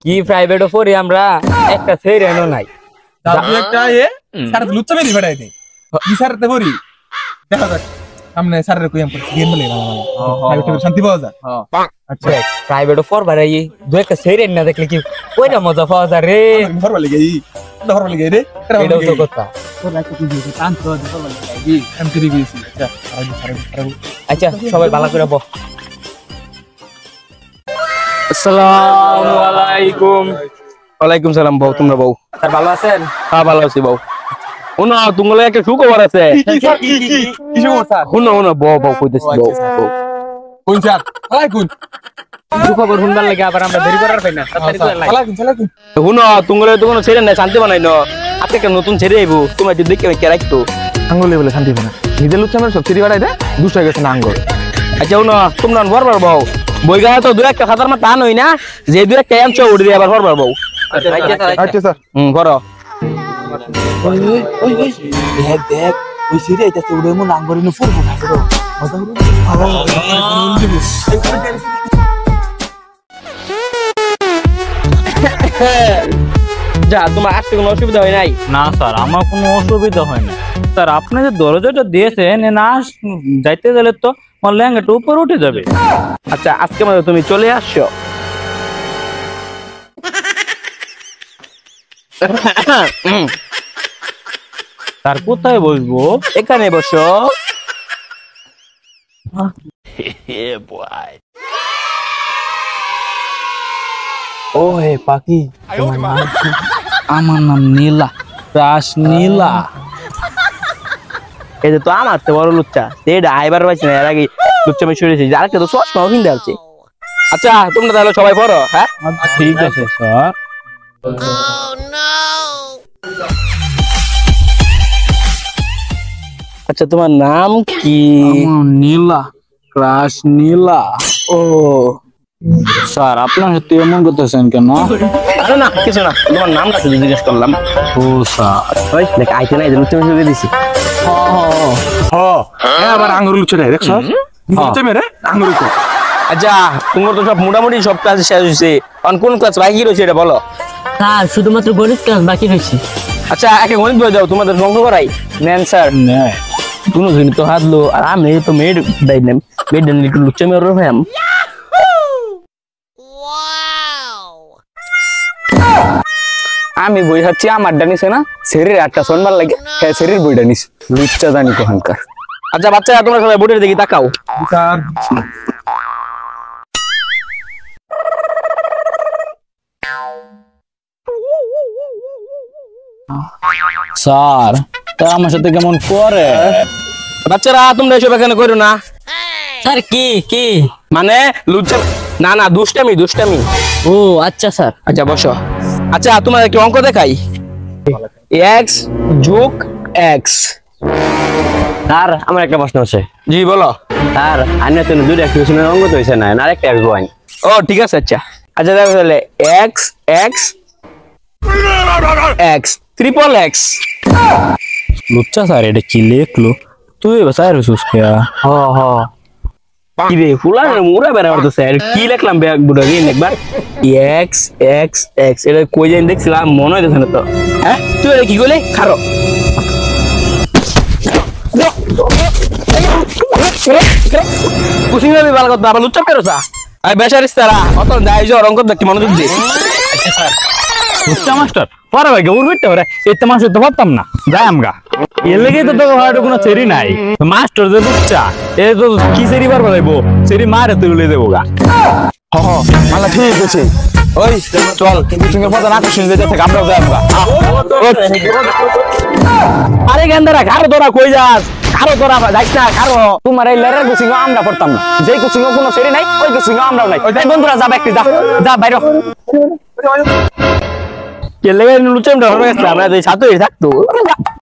কি প্রাইভেটও পড়ি আমরা একটা সেরেনও নাই দাদু একটা স্যার লুচ্চা মেরি ফেড়াই দে কি স্যারতে পড়ি দেখা যাক সামনে স্যারের কইম করছি গেম বলে প্রাইভেট শান্তি পাওয়া যায় আচ্ছা প্রাইভেটও পড়বার এই দুই একটা সেরেন না দেখলে কি কইটা মজা পাওয়া যায় রে ধরবা লাগি রে এটাও তো কথা আচ্ছা সবাই ভালো করে বল আসসালামু আলাইকুম ওয়ালাইকুম সালাম বউ তোমরা বউ স্যার ভালো আছেন হ্যাঁ ভালো আছি বউ শুনো তোমার একটা সুখবর আছে শুনো বউ বউ কইতেছি বউ কোন স্যার কোন সুখবর শুনবার লাগে আবার আমরা দেরি করার পাই না তাড়াতাড়ি করে লাই শুনো তোমার তো কোনো ছেড়ে নাই শান্তি বানাই না আজকে একটা নতুন ছেড়ে আইবো তোমার যদি দেখে কে রাখতো আঙ্গুলে বলে শান্তি পানা নিজের লুচ্চা মেরে সব চিড়ি বাড়াই দে দুষ্ট হয়ে গেছে না আঙ্গুল আচ্ছা শুনো তোমরা বরবার বউ বই গায়ে তো দুই একটা খাতার মা টান হই না যে দুই একটা এমচ উড়ে দিয়ে আবার বরবার বউ আচ্ছা স্যার করো দেখ ওই সিরি আইতাছে উড়ে মন আঙ্গুরে নো ফুরবো না তো যা তোমার আসতে কোনো অসুবিধা হয় নাই না স্যার আমার কোনো অসুবিধা হয় না স্যার আপনি যে দরজাটা দিয়েছেন না যাইতে গেলে তো আমার লেহেঙ্গাটা উপরে উঠে যাবে আচ্ছা আজকে মানে তুমি চলে আসছো স্যার কোথায় বসবো এখানে বসো ও হে পাখি আমার নাম নীলা রাস নীলা এই যে তো আমার তো বড় লুচ্চা সেটা আইবার পাইছি না এর আগে লুচ্চা আমি সরেছি যার তো চশমা কিনতে আছে আচ্ছা তোমরা তাহলে সবাই পড়ো হ্যাঁ ঠিক আছে স্যার আচ্ছা তোমার নাম কি আমার নীলা রাস নীলা ও স্যার আপনার সাথে এমন করতেছেন কেন আরে না কিছু না তোমার নামটা শুধু জিজ্ঞেস করলাম ও স্যার ওই দেখ আইতে না এই লুচ্চা আমি শুয়ে দিছি আবার আঙ্গুর লুচ্চা দেয় দেখছ লুচ্চা মেরে আঙ্গুর কো আচ্ছা তোমার তো সব মোটামুটি সব ক্লাস শেষ হয়েছে কোন ক্লাস বাকি রয়েছে এটা বলো স্যার শুধুমাত্র গণিত ক্লাস বাকি রয়েছে আচ্ছা একে গণিত বই দাও তোমাদের অঙ্ক করাই নেন স্যার কোনো দিন তো হাতলো আর আমি তো মেড দেই নেম মেড দেন একটু লুচ্চা মেরে রইলাম আমি বই হচ্ছে আমার ডানিছে না শরীর একটা শোনবার লাগে হ্যাঁ শরীর বই ডানিস লুচ্চা জানি কোহানকার আচ্ছা বাচ্চারা তোমরা সবাই বোর্ডের দিকে তাকাও স্যার স্যার তা আমার সাথে কেমন করে বাচ্চারা তোমরা এসব এখানে করো না স্যার কি কি মানে লুচ্চা না না দুষ্টামি ও আচ্ছা স্যার আচ্ছা বসো আচ্ছা তোমার একটু অঙ্ক দেখাই এক্স যোগ এক্স স্যার আমার একটা প্রশ্ন আছে জি বলো স্যার আন্য তো দুটো এক্সপ্রেশনের অঙ্গ তো হইছে না আরেকটা আসবো আইন ও ঠিক আছে আচ্ছা আচ্ছা দেখো তাহলে x x x triple x লুচ্চা স্যার এটা কি লেখলো তুই স্যার সুস্কিয়া কি রে ফুলার মুরা বেরা করতেছে আর কি লিখলাম ব্যাগ বুড়া গিয়ে একবার এক্স এক্স এক্স এটা কই যাই দেখছিলাম মনে হইতেছে না তো হ্যাঁ তুই এটা কি কইলে খারো কুসিং ভাবে ভালো কথা আবার লুচ্চা করছা আই বেশারিস তারা অত দাই যে রং করতে কি মনোযোগ দে লুচ্চা মাস্টার পরে ভাই গৌর বিটতে পারে এতে মাস্টার তো পারতাম না যাই আমগা এর লেগে তো তোকে ভাড়াটা কোনো চেরি নাই মাস্টার যে লুচ্চা এ তো কি চেরি বার বাজাইবো চেরি মারে তুলে দেবো গা মালা ঠিক আছে ওই চল কুচিংয়ের পথে না কুচিং যেতে থেকে আমরাও যাই আমরা আরে গেন্দারা খারো তোরা কই যাস খারো তোরা যাইস না খারো তোমার এই লেরার কোচিং আমরা পড়তাম না যেই কোচিং কোনো সেরি নাই ওই কোচিং আমরাও নাই এই বন্ধুরা যাবে একটু যা বাইরে কে লেগে লুচাম ধরে গেছে আমরা যে ছাত্রই থাকতো